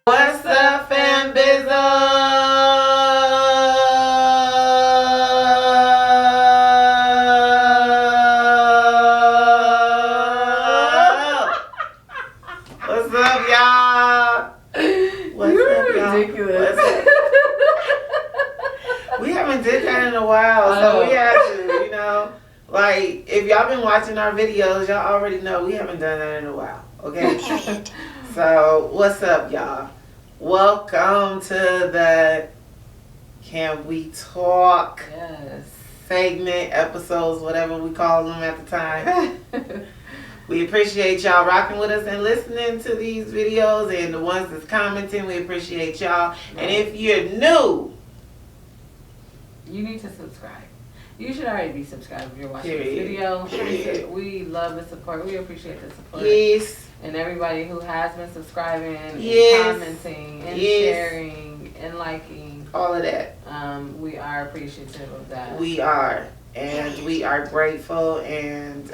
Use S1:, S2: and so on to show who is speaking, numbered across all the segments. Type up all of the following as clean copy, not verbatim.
S1: What's up, fam What's up, y'all?
S2: Ridiculous.
S1: We haven't did that in a while, so we had to, like, if y'all been watching our videos, y'all already know we haven't done that in a while, okay? So, what's up, y'all? Welcome to the Can We Talk segment, episodes, whatever we call them at the time. We appreciate y'all rocking with us and listening to these videos, and the ones that's commenting, we appreciate y'all. And if you're new,
S2: you need to subscribe. You should already be subscribed if you're watching this
S1: Period.
S2: video.
S1: Period.
S2: We love the support. We appreciate the support.
S1: yes,
S2: And everybody who has been subscribing
S1: Yes.
S2: and commenting and
S1: Yes.
S2: sharing and liking.
S1: all of that.
S2: We are appreciative of that.
S1: We are. And we are grateful and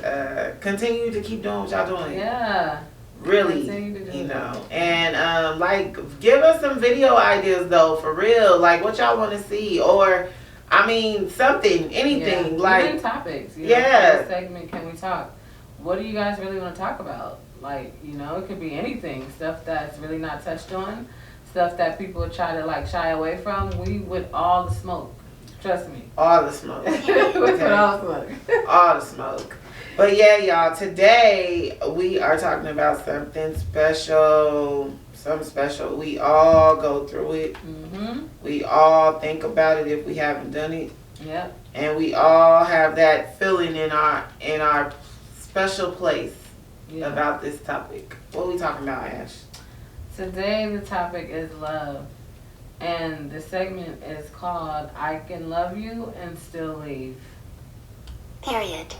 S1: continue to keep doing what y'all doing.
S2: Yeah.
S1: Really,
S2: Continue to do that.
S1: And like, give us some video ideas though, for real. Like, what y'all want to see, or I mean, something, anything.
S2: Yeah.
S1: Like,
S2: even topics.
S1: Yeah.
S2: For this segment, Can We Talk? What do you guys really want to talk about? Like, it could be anything. Stuff that's really not touched on. Stuff that people try to like shy away from. We with all the smoke. Trust me.
S1: all the smoke.
S2: We with all the smoke.
S1: All the smoke. But yeah, y'all, today we are talking about something special. Something special. We all go through it.
S2: Mm-hmm.
S1: We all think about it if we haven't done it.
S2: Yep.
S1: And we all have that feeling in our special place
S2: Yeah.
S1: about this topic. What are we talking about, Ash?
S2: Today the topic is love. And the segment is called I Can Love You and Still Leave.
S3: Period.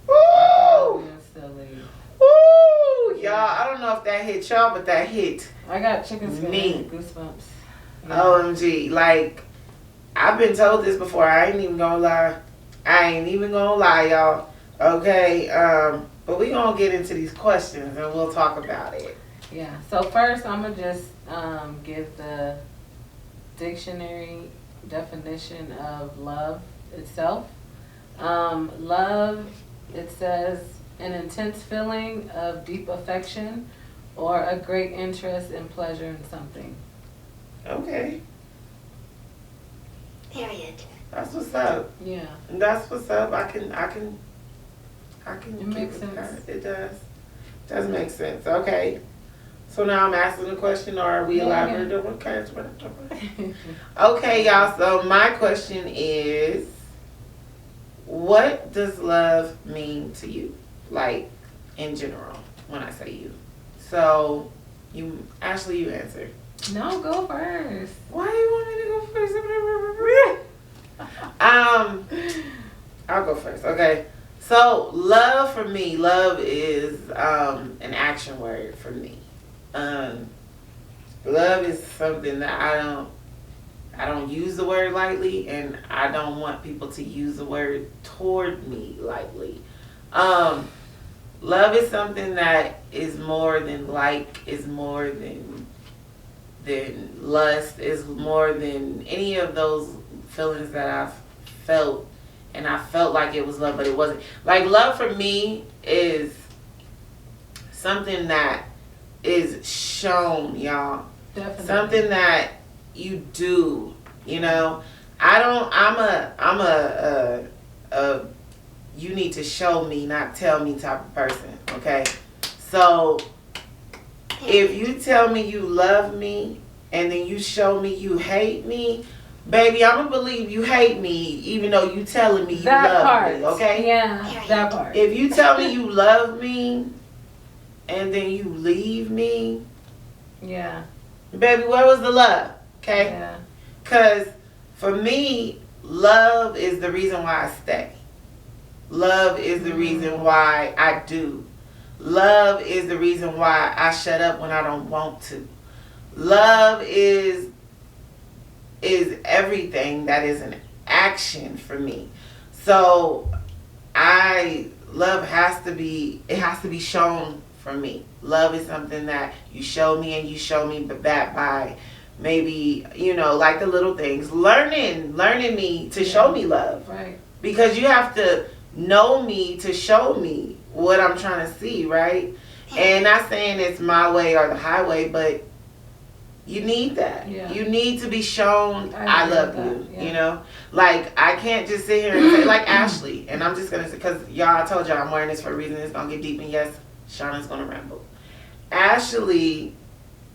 S2: I Can Love
S1: Woo!
S2: You and Still Leave.
S1: Woo! Y'all, I don't know if that hit y'all, but that hit.
S2: I got chicken skin
S1: Me.
S2: goosebumps.
S1: OMG. Like, I've been told this before. I ain't even gonna lie, y'all. Okay? But we gonna get into these questions and we'll talk about it.
S2: Yeah. So first I'm gonna just give the dictionary definition of love itself. Love, it says, an intense feeling of deep affection or a great interest and pleasure in something.
S1: Okay.
S3: Period.
S1: That's what's up.
S2: Yeah.
S1: That's what's up. I can
S2: It
S1: get
S2: makes
S1: with that.
S2: sense.
S1: It does. Does make sense. Okay. So now I'm asking the question, or are we
S2: Yeah,
S1: elaborating? Okay. Okay, y'all. So my question is, what does love mean to you? Like, in general, when I say you. So, Ashley, you answer.
S2: No, go first.
S1: Why do you want me to go first? I'll go first. Okay. So, love for me, love is an action word for me. Love is something that I don't use the word lightly, and I don't want people to use the word toward me lightly. Love is something that is more than like, is more than lust, is more than any of those feelings that I've felt, and I felt like it was love, but it wasn't. Like, love for me is something that is shown, y'all.
S2: Definitely.
S1: Something that you do, I'm a you need to show me, not tell me type of person, okay? So If you tell me you love me and then you show me you hate me, baby, I'm gonna believe you hate me even though you telling me you
S2: That
S1: love
S2: part.
S1: me, okay?
S2: Yeah, that part.
S1: If you tell me you love me and then you leave me,
S2: Yeah.
S1: baby, where was the love? Okay?
S2: Yeah.
S1: Because for me, love is the reason why I stay. Love is the reason why I do. Love is the reason why I shut up when I don't want to. Love is everything that is an action for me. So love has to be shown for me. Love is something that you show me and you show me back by maybe, like the little things. Learning me to show me love.
S2: Right.
S1: Because you have to know me to show me what I'm trying to see, right? And not saying it's my way or the highway, but you need that.
S2: Yeah.
S1: You need to be shown
S2: I
S1: I love
S2: agree
S1: you,
S2: with that,
S1: you know? Like, I can't just sit here and say, like Ashley, and I'm just going to say, because y'all, I told y'all I'm wearing this for a reason. It's going to get deep, and yes, Shauna's going to ramble. Ashley,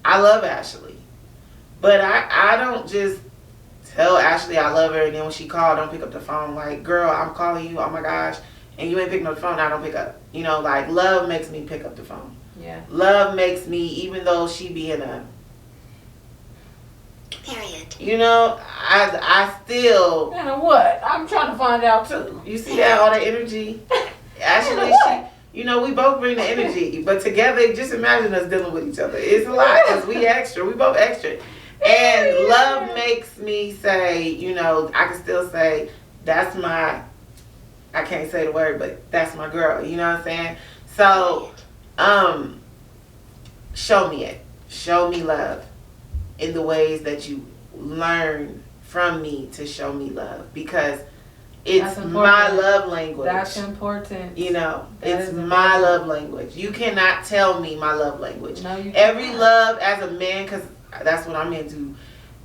S1: I love Ashley. But I don't just tell Ashley I love her, and then when she called, don't pick up the phone. Like, girl, I'm calling you, oh my gosh, and you ain't picking up the phone, I don't pick up. Like, love makes me pick up the phone.
S2: Yeah.
S1: Love makes me, even though she be in a,
S3: Period.
S1: I still,
S2: And what? I'm trying to find out too.
S1: you see that, all the energy? Ashley, we both bring the energy, but together, just imagine us dealing with each other. It's a lot, because we both extra. And love makes me say, I can still say, that's my, I can't say the word, but that's my girl, you know what I'm saying? So, show me it. Show me love in the ways that you learn from me to show me love, because it's my love language.
S2: That's important.
S1: It's my love language. You cannot tell me my love language.
S2: No, you
S1: Every
S2: cannot.
S1: love as a man, because that's what I'm into.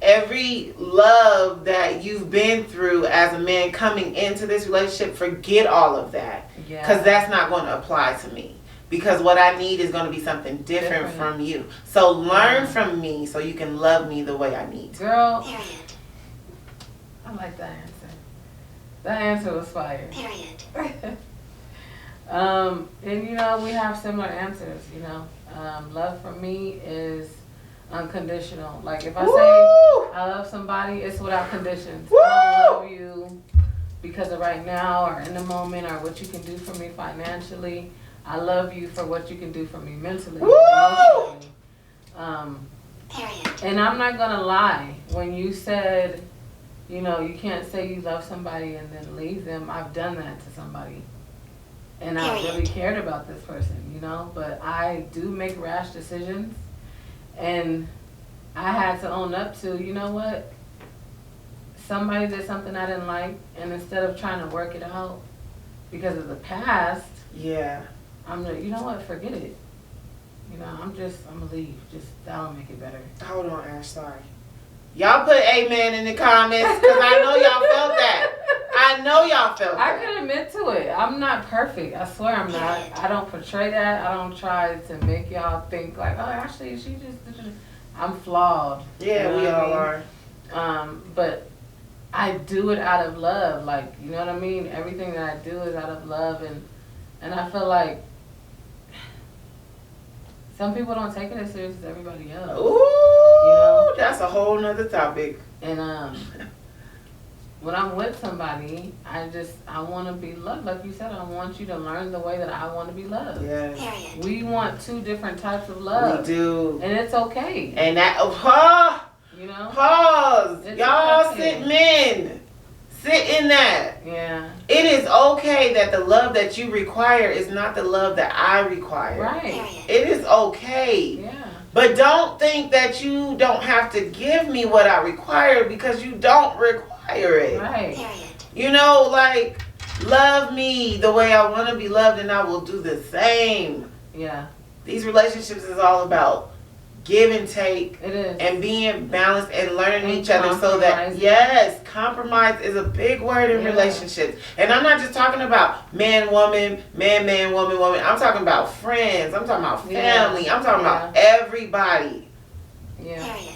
S1: Every love that you've been through as a man coming into this relationship, forget all of that.
S2: Yeah.
S1: Because that's not going to apply to me. Because what I need is going to be something different from you. So learn from me so you can love me the way I need to.
S2: Girl,
S3: Period.
S2: I like that answer. That answer was fire.
S3: Period.
S2: And we have similar answers, love for me is unconditional. Like if I say I love somebody, it's without conditions.
S1: Woo!
S2: I don't love you because of right now or in the moment or what you can do for me financially. I love you for what you can do for me mentally,
S1: Woo!
S2: emotionally.
S3: Period.
S2: And I'm not gonna lie, when you said, you can't say you love somebody and then leave them, I've done that to somebody. And I
S3: Period.
S2: really cared about this person, but I do make rash decisions. And I had to own up to, you know what? Somebody did something I didn't like, and instead of trying to work it out because of the past,
S1: Yeah.
S2: I'm like, you know what? Forget it. I'm gonna leave. Just, that'll make it better.
S1: Hold on, Ash. Sorry. Y'all put amen in the comments, because I know y'all felt that. I know y'all felt
S2: I
S1: that.
S2: can admit to it. I'm not perfect. I swear I'm not. I don't portray that. I don't try to make y'all think like, oh, actually, she just. I'm flawed.
S1: Yeah, we all are.
S2: But I do it out of love. Like, you know what I mean? Everything that I do is out of love, and I feel like some people don't take it as serious as everybody else.
S1: Ooh, that's a whole nother topic.
S2: And when I'm with somebody, I want to be loved. Like you said, I want you to learn the way that I want to be loved.
S1: Yes.
S3: Period.
S2: We want two different types of love.
S1: We do.
S2: And it's okay.
S1: And that, pause.
S2: It's
S1: Y'all
S2: okay.
S1: sit men. Sit in that.
S2: Yeah.
S1: It is okay that the love that you require is not the love that I require.
S2: Right.
S3: Period.
S1: It is okay.
S2: Yeah.
S1: But don't think that you don't have to give me what I require, because you don't require it.
S2: Right.
S3: Period.
S1: Like, love me the way I want to be loved, and I will do the same.
S2: Yeah.
S1: These relationships is all about give and take.
S2: It is.
S1: And being balanced and learning
S2: And
S1: each other so that,
S2: compromising.
S1: yes, compromise is a big word in
S2: Yeah.
S1: relationships. And I'm not just talking about man, woman, man, woman, woman. I'm talking about friends. I'm talking about family. I'm talking about everybody.
S2: Yeah.
S3: Period.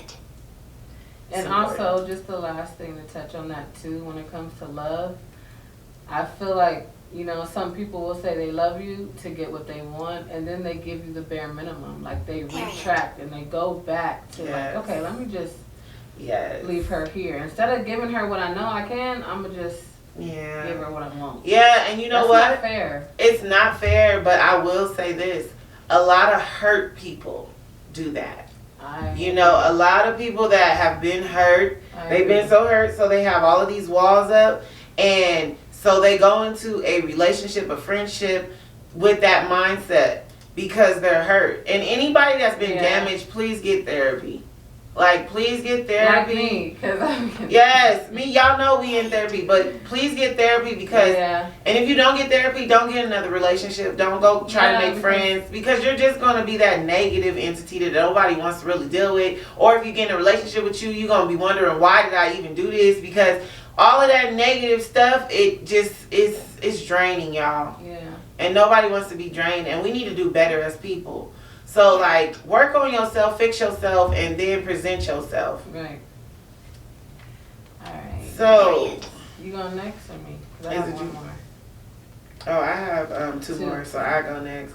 S2: And
S1: Support.
S2: also, just the last thing to touch on that too, when it comes to love, I feel like, you know, some people will say they love you to get what they want, and then they give you the bare minimum. Like, they retract and they go back to
S1: Yes.
S2: like, okay, let me just
S1: Yes.
S2: leave her here. Instead of giving her what I know I can, I'm going to just give
S1: Yeah.
S2: her what I want.
S1: Yeah, and you know
S2: That's
S1: what?
S2: not fair.
S1: It's not fair, but I will say this. A lot of hurt people do that. You know, a lot of people that have been hurt, they've been so hurt, so they have all of these walls up, and so they go into a relationship, a friendship with that mindset because they're hurt. And anybody that's been damaged, please get therapy. Like, please get therapy.
S2: Like me, 'cause I'm
S1: Yes, me, y'all know we in therapy, but please get therapy because, and if you don't get therapy, don't get another relationship. Don't go try to make friends because you're just going to be that negative entity that nobody wants to really deal with. Or if you get in a relationship with you, you're going to be wondering, why did I even do this? Because all of that negative stuff, it just it's draining, y'all.
S2: Yeah.
S1: And nobody wants to be drained, and we need to do better as people. So, like, work on yourself, fix yourself, and then present yourself.
S2: Right. All right.
S1: So,
S2: you going next or me? 'Cause I
S1: Is
S2: have
S1: it
S2: one
S1: you?
S2: more.
S1: oh, I have two more, so I go next.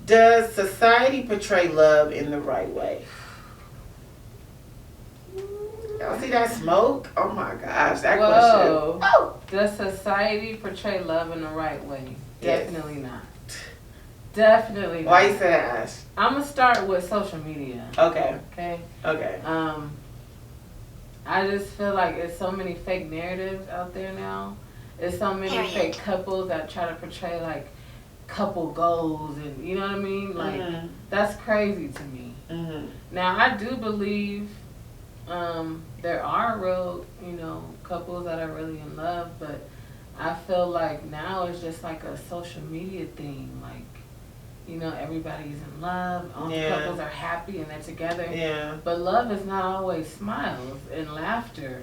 S1: Does society portray love in the right way? Y'all see that smoke? Oh my gosh, that
S2: Whoa.
S1: question. Oh.
S2: Does society portray love in the right way?
S1: Yes.
S2: Definitely not. Definitely not.
S1: Why you say that, Ash?
S2: I'm gonna start with social media.
S1: Okay.
S2: Okay.
S1: Okay.
S2: I just feel like it's so many fake narratives out there now. There's so many fake couples that try to portray like couple goals and you know what I mean? Like that's crazy to me.
S1: Mm-hmm.
S2: Now I do believe there are real, you know, couples that are really in love, but I feel like now it's just like a social media thing. Like, you know, everybody's in love, all the couples are happy and they're together.
S1: Yeah.
S2: But love is not always smiles and laughter.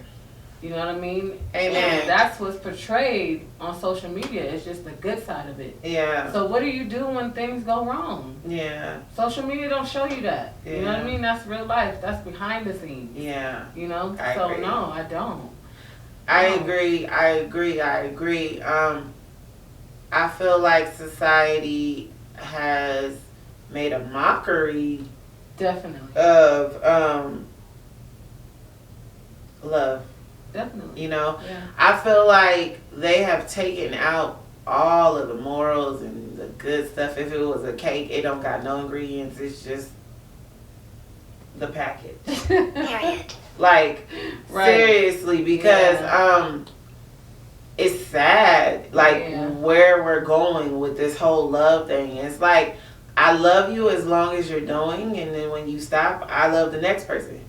S2: You know what I mean?
S1: Amen.
S2: And that's what's portrayed on social media. It's just the good side of it.
S1: Yeah.
S2: So what do you do when things go wrong?
S1: Yeah.
S2: Social media don't show you that. You know what I mean? That's real life. That's behind the scenes.
S1: Yeah.
S2: You know?
S1: I
S2: So
S1: agree.
S2: no, I don't.
S1: I agree. I feel like society has made a mockery
S2: Definitely.
S1: of love.
S2: Definitely.
S1: You know,
S2: Yeah.
S1: I feel like they have taken out all of the morals and the good stuff. If it was a cake, it don't got no ingredients. It's just the package.
S3: Period.
S1: Like,
S2: Right.
S1: seriously, because it's sad, like, where we're going with this whole love thing. It's like, I love you as long as you're doing, and then when you stop, I love the next person.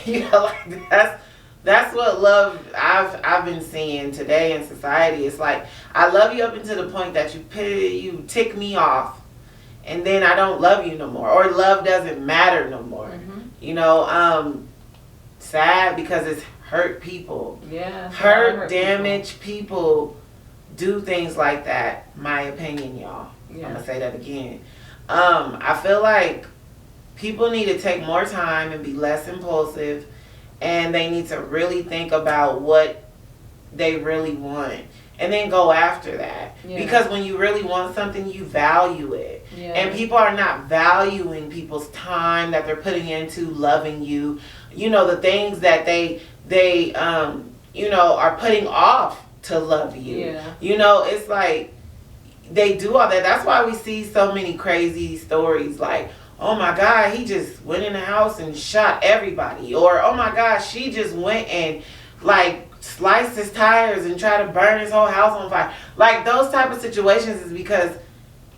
S1: You know, like, that's what love I've been seeing today in society. It's like, I love you up until the point that you tick me off, and then I don't love you no more, or love doesn't matter no more. You know, sad because it's hurt people.
S2: Yeah.
S1: Hurt, damaged people do things like that. My opinion, y'all.
S2: Yeah.
S1: I'm gonna say that again. I feel like people need to take more time and be less impulsive, and they need to really think about what they really want and then go after that. Because when you really want something, you value it. And people are not valuing people's time that they're putting into loving you. You know, the things that they you know, are putting off to love you. You know, it's like they do all that. That's why we see so many crazy stories like, oh my God, he just went in the house and shot everybody. Or, oh my God, she just went and like sliced his tires and tried to burn his whole house on fire. Like, those type of situations is because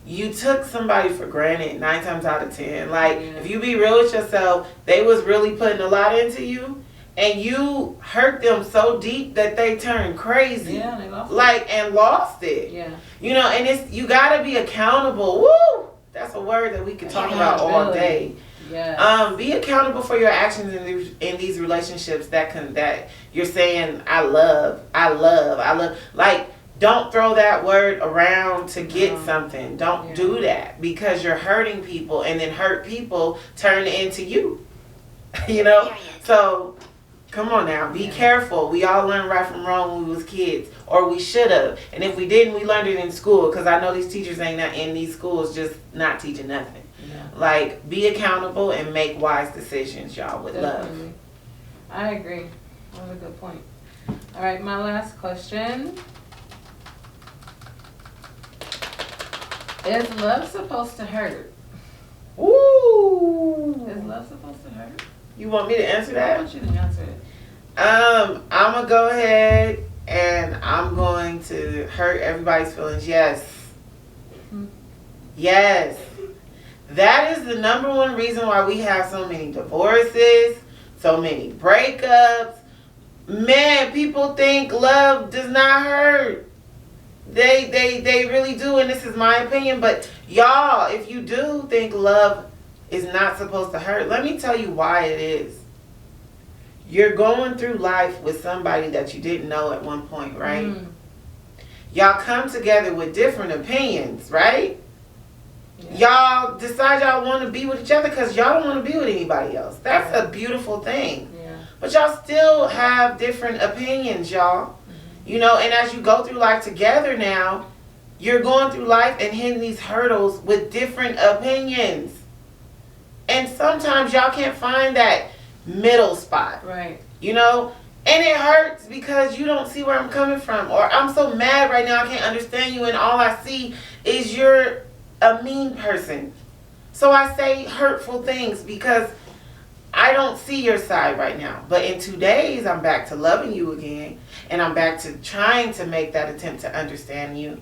S1: you took somebody for granted 9 times out of 10. Like, if you be real with yourself, they was really putting a lot into you, and you hurt them so deep that they turned crazy.
S2: Yeah, they lost
S1: and lost it.
S2: Yeah.
S1: You know, and it's, you gotta be accountable. Woo! That's a word that we could talk about all day.
S2: Yeah.
S1: Be accountable for your actions in these relationships that you're saying I love. Like, don't throw that word around to get something. Don't do that, because you're hurting people, and then hurt people turn into you. You know? So come on now, be careful. We all learned right from wrong when we was kids, or we should have. And if we didn't, we learned it in school, because I know these teachers ain't not in these schools just not teaching nothing.
S2: Yeah.
S1: Like, be accountable and make wise decisions, y'all, with
S2: Definitely.
S1: love.
S2: I agree. That was a good point. All right, my last question. Is love supposed to hurt?
S1: Ooh.
S2: Is love supposed to hurt?
S1: You want me to answer
S2: I
S1: that?
S2: want you to answer it.
S1: I'm gonna go ahead and I'm going to hurt everybody's feelings. Yes. Yes. That is the number one reason why we have so many divorces, so many breakups. Man, people think love does not hurt. They really do, and this is my opinion. But y'all, if you do think love is not supposed to hurt, let me tell you why it is. You're going through life with somebody that you didn't know at one point, right? Y'all come together with different opinions, right? Y'all decide y'all want to be with each other because y'all don't want to be with anybody else. That's a beautiful thing.
S2: Yeah.
S1: But y'all still have different opinions, y'all. You know, and as you go through life together now, you're going through life and hitting these hurdles with different opinions. And sometimes y'all can't find that middle spot.
S2: Right.
S1: You know? And it hurts because you don't see where I'm coming from. Or I'm so mad right now I can't understand you, and all I see is you're a mean person. So I say hurtful things because I don't see your side right now. But in 2 days, I'm back to loving you again. And I'm back to trying to make that attempt to understand you.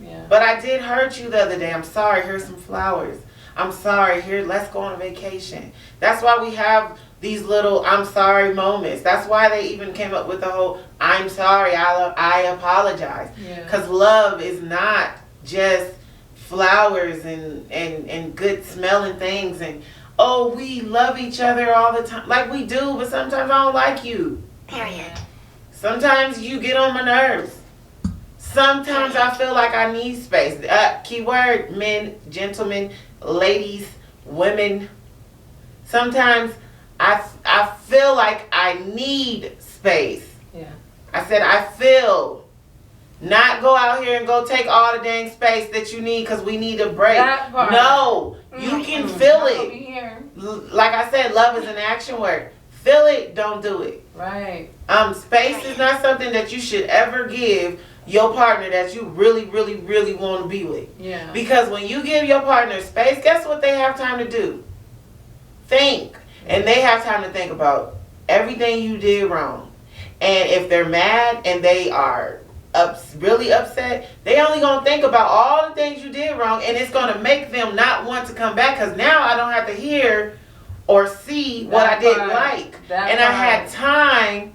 S2: Yeah.
S1: But I did hurt you the other day. I'm sorry. Here's some flowers. I'm sorry. Here, let's go on a vacation. That's why we have these little I'm sorry moments. That's why they even came up with the whole I'm sorry, I apologize. Because love is not just flowers and good smelling things and oh, we love each other all the time. Like we do, but sometimes I don't like you.
S3: Period.
S1: Sometimes you get on my nerves. Sometimes I feel like I need space. Keyword, men, gentlemen, ladies, women. Sometimes I feel like I need space.
S2: Yeah.
S1: I said I feel. Not go out here and go take all the dang space that you need because we need a break.
S2: That part.
S1: No, you can feel it. Like I said, love is an action word. Feel it, don't do it.
S2: Right.
S1: Space is not something that you should ever give your partner that you really, really, really want to be with.
S2: Yeah.
S1: Because when you give your partner space, guess what they have time to do? Think. And they have time to think about everything you did wrong. And if they're mad and they are really upset, they only gonna think about all the things you did wrong, and it's gonna make them not want to come back because now I don't have to hear or see what I didn't like. And I had time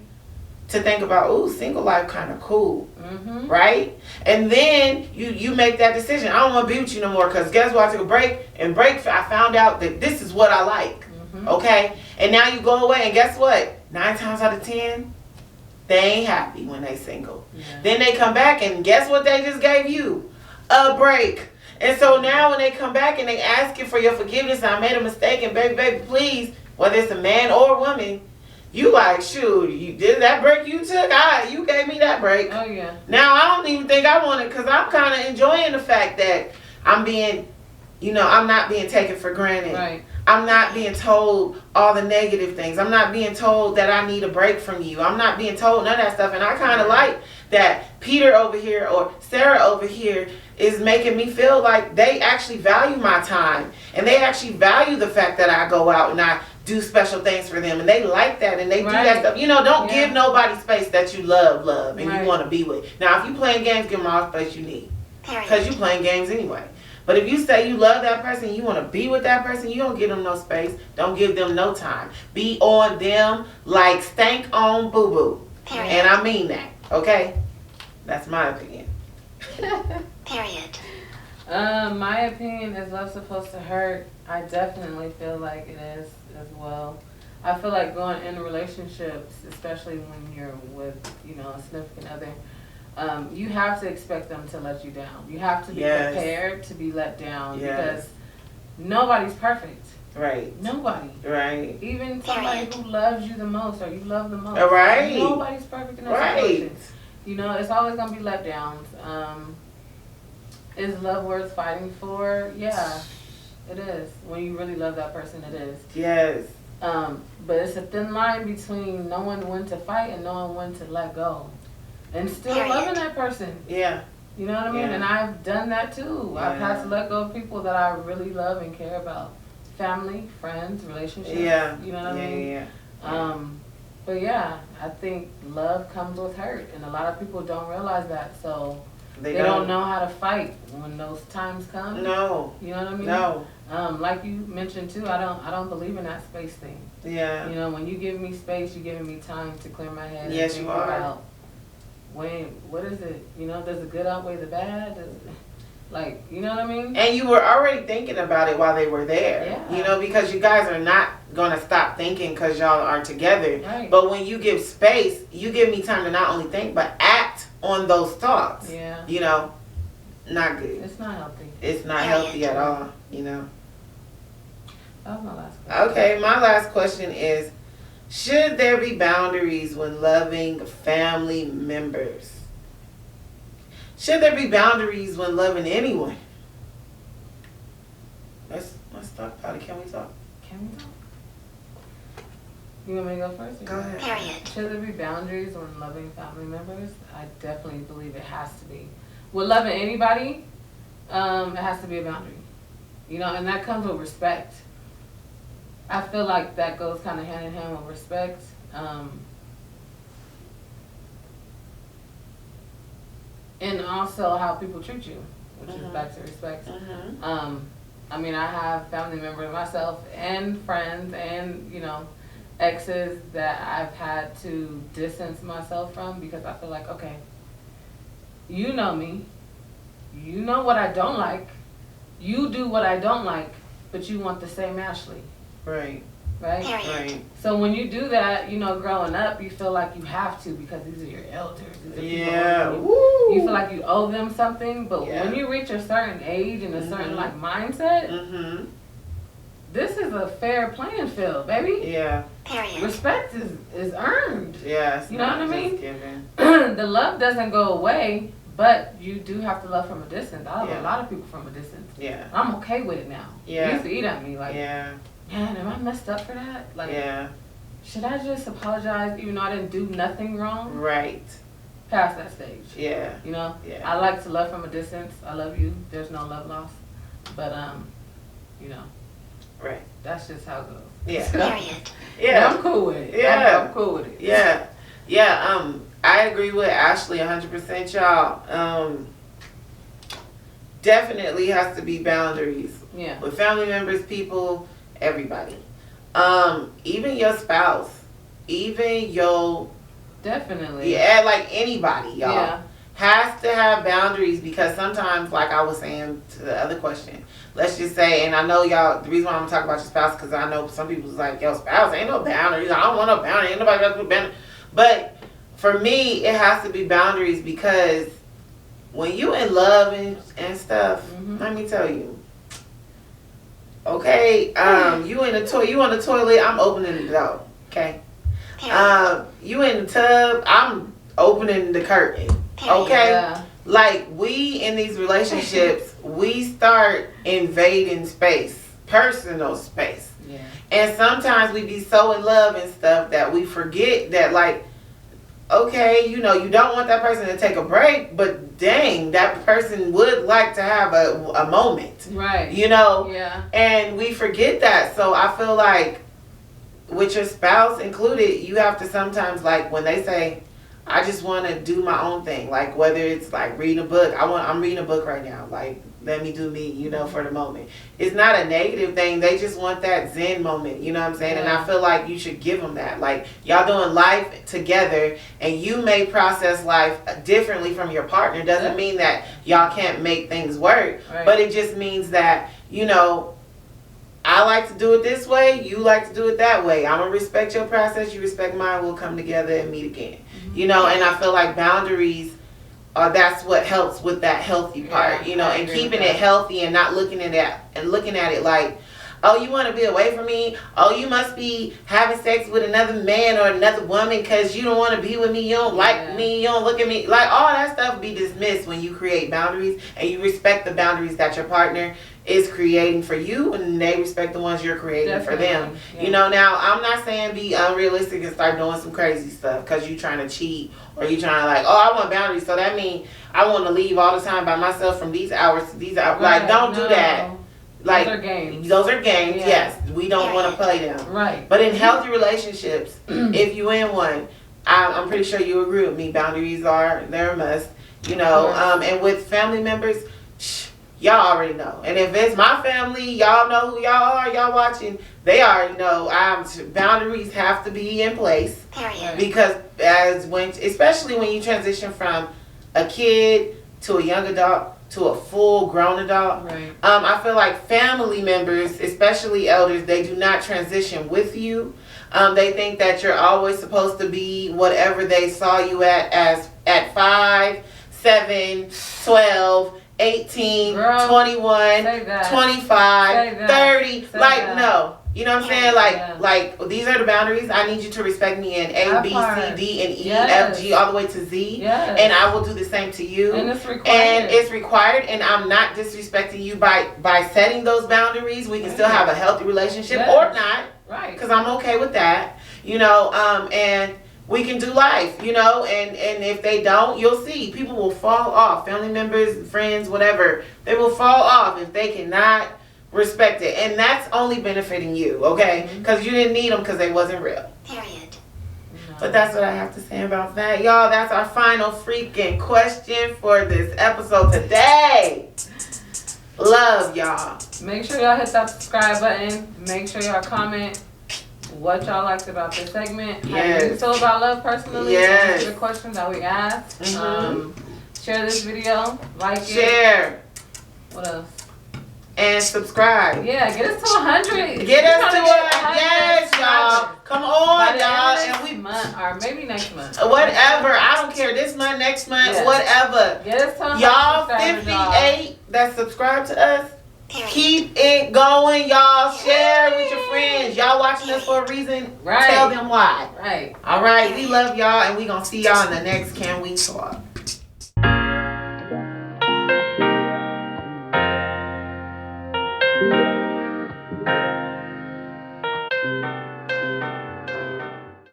S1: to think about, ooh, single life kind of cool. Right? And then you make that decision. I don't want to be with you no more because guess what? I took a break, and I found out that this is what I like. Okay? And now you go away, and guess what? 9 times out of 10, they ain't happy when they single. Then they come back, and guess what they just gave you? A break. And so now when they come back and they ask you for your forgiveness, I made a mistake, and baby, please, whether it's a man or a woman, you like, shoot, you did that break you took? You gave me that break.
S2: Oh, yeah.
S1: Now I don't even think I want it because I'm kind of enjoying the fact that I'm being, I'm not being taken for granted.
S2: Right.
S1: I'm not being told all the negative things. I'm not being told that I need a break from you. I'm not being told none of that stuff. And I kind of like that Peter over here or Sarah over here is making me feel like they actually value my time. And they actually value the fact that I go out and I do special things for them. And they like that and they do that stuff. Don't give nobody space that you love and you want to be with. Now, if you playing games, give them all the space you need. Because you playing games anyway. But if you say you love that person, you want to be with that person, you don't give them no space. Don't give them no time. Be on them like stank on boo-boo. And I mean that, okay? That's my opinion.
S3: Period.
S2: My opinion, is love supposed to hurt? I definitely feel like it is as well. I feel like going into relationships, especially when you're with, a significant other, you have to expect them to let you down. You have to be prepared to be let down because nobody's perfect.
S1: Right.
S2: Nobody.
S1: Right.
S2: Even somebody who loves you the most or you love the most.
S1: Right.
S2: Nobody's perfect in that situation. It's always going to be letdowns. Is love worth fighting for? Yeah, it is. When you really love that person, it is.
S1: Yes.
S2: But it's a thin line between knowing when to fight and knowing when to let go. And still loving that person.
S1: Yeah.
S2: You know what I mean? And I've done that too. Yeah. I've had to let go of people that I really love and care about. Family, friends, relationships.
S1: Yeah.
S2: You know what I mean?
S1: Yeah.
S2: But yeah, I think love comes with hurt. And a lot of people don't realize that. So they don't know how to fight when those times come.
S1: No.
S2: You know what I mean?
S1: No.
S2: Like you mentioned too, I don't believe in that space thing.
S1: Yeah.
S2: When you give me space, you're giving me time to clear my head.
S1: Yes,
S2: and think
S1: you are.
S2: about, what is it? Does the good outweigh the bad? You know what I mean?
S1: And you were already thinking about it while they were there.
S2: Yeah.
S1: Because you guys are not going to stop thinking because y'all are together.
S2: Right.
S1: But when you give space, you give me time to not only think, but act on those thoughts.
S2: Yeah.
S1: Not good.
S2: It's not healthy.
S1: It's not healthy at all,
S2: That was my last question.
S1: Okay, my last question is, should there be boundaries when loving family members? Should there be boundaries when loving anyone? Let's talk about it. Can we talk?
S2: Can we talk? You want me to go first?
S1: Go ahead.
S2: Should there be boundaries when loving family members? I definitely believe it has to be. With loving anybody, it has to be a boundary. And that comes with respect. I feel like that goes kind of hand in hand with respect. And also how people treat you, which is back to respect. I have family members myself and friends and, exes that I've had to distance myself from because I feel like, okay, you know me, you know what I don't like, you do what I don't like, but you want the same Ashley.
S1: Right.
S2: Right? So when you do that, growing up, you feel like you have to because these are your elders. These are people you feel like you owe them something, but when you reach a certain age and a certain mindset, this is a fair playing field, baby.
S1: Yeah.
S2: Respect is earned.
S1: Yeah.
S2: You know what I mean? The love doesn't go away, but you do have to love from a distance. I love a lot of people from a distance.
S1: Yeah.
S2: I'm okay with it now.
S1: Yeah.
S2: It used to eat at me man, am I messed up for that? Should I just apologize even though I didn't do nothing wrong?
S1: Right.
S2: Past that stage.
S1: Yeah.
S2: Yeah.
S1: I
S2: like to love from a distance. I love you. There's no love lost. But
S1: right.
S2: That's just how it goes.
S1: Yeah.
S2: Yeah. I'm cool with it.
S1: Yeah.
S2: I'm cool with it.
S1: Yeah. Yeah. I agree with Ashley 100%, y'all. Definitely has to be boundaries.
S2: Yeah.
S1: With family members, people, everybody. Even your spouse. Even your...
S2: Definitely.
S1: Yeah, like anybody, y'all.
S2: Yeah.
S1: Has to have boundaries because sometimes, like I was saying to the other question, let's just say, and I know y'all, the reason why I'm talking about your spouse because I know some people's like, yo, spouse, ain't no boundaries. I don't want no boundaries. Ain't nobody got to put boundaries. But for me, it has to be boundaries because when you in love and stuff, let me tell you. Okay, you on the toilet, I'm opening the door. Okay. You in the tub, I'm opening the curtain. Okay?
S2: Yeah.
S1: Like, we in these relationships, we start invading space, personal space.
S2: Yeah.
S1: And sometimes we be so in love and stuff that we forget that, like, okay, you don't want that person to take a break, but dang, that person would like to have a moment.
S2: Right.
S1: Yeah. And we forget that. So I feel like with your spouse included, you have to sometimes, like, when they say, I just want to do my own thing, like whether it's like reading a book. I'm reading a book right now. Like, let me do me, you know, for the moment. It's not a negative thing. They just want that zen moment, you know what I'm saying? And I feel like you should give them that. Like, y'all doing life together, and you may process life differently from your partner. Doesn't mean that y'all can't make things work, but it just means that, you know, I like to do it this way, you like to do it that way. I'm going to respect your process, you respect mine, we'll come together and meet again. You know, and I feel like boundaries, that's what helps with that healthy part, you know, and keeping it healthy and not looking at it like, oh, you want to be away from me? Oh, you must be having sex with another man or another woman because you don't want to be with me. You don't like me. You don't look at me. Like, all that stuff be dismissed when you create boundaries and you respect the boundaries that your partner is creating for you, and they respect the ones you're creating for them. You know, now, I'm not saying be unrealistic and start doing some crazy stuff because you're trying to cheat or you're trying to like, oh, I want boundaries, so that means I want to leave all the time by myself from these hours to these hours. Like, don't do that. Like, those are games. Yes, we don't want to play them. Right. But in healthy relationships, if you in one, I'm pretty sure you agree with me. Boundaries they're a must. You know, and with family members, y'all already know. And if it's my family, y'all know who y'all are. Y'all watching, they already know. Boundaries have to be in place. Because especially when you transition from a kid to a young adult to a full grown adult. I feel like family members, especially elders, they do not transition with you. They think that you're always supposed to be whatever they saw you at 5, 7, 12, 18, 21, 25, 30. Like, no. You know what I'm saying? Like these are the boundaries. I need you to respect me in A, B, C, D, and E, F, G, all the way to Z. And I will do the same to you. And it's required. And I'm not disrespecting you by setting those boundaries. We can still have a healthy relationship or not. Right. Because I'm okay with that. You know, and we can do life, you know, and if they don't, you'll see. People will fall off. Family members, friends, whatever. They will fall off if they cannot respect it, and that's only benefiting you, okay? Because you didn't need them because they wasn't real. Period. No. But that's what I have to say about that, y'all. That's our final freaking question for this episode today. Love, y'all.
S2: Make sure y'all hit that subscribe button. Make sure y'all comment what y'all liked about this segment. How you feel about love personally. Answer the questions that we asked. Share this video. Like it.
S1: Share.
S2: What else?
S1: And subscribe.
S2: Yeah, get us to 100.
S1: Get us to 100. Yes, y'all. Come on, y'all.
S2: And we month or maybe next month.
S1: Whatever. I don't care. This month, next month, whatever.
S2: Get us to 100.
S1: Y'all 58 that subscribe to us. Keep it going, y'all. Share with your friends. Y'all watching us for a reason. Tell them why. All right. We love y'all, and we gonna see y'all in the next Can We Talk.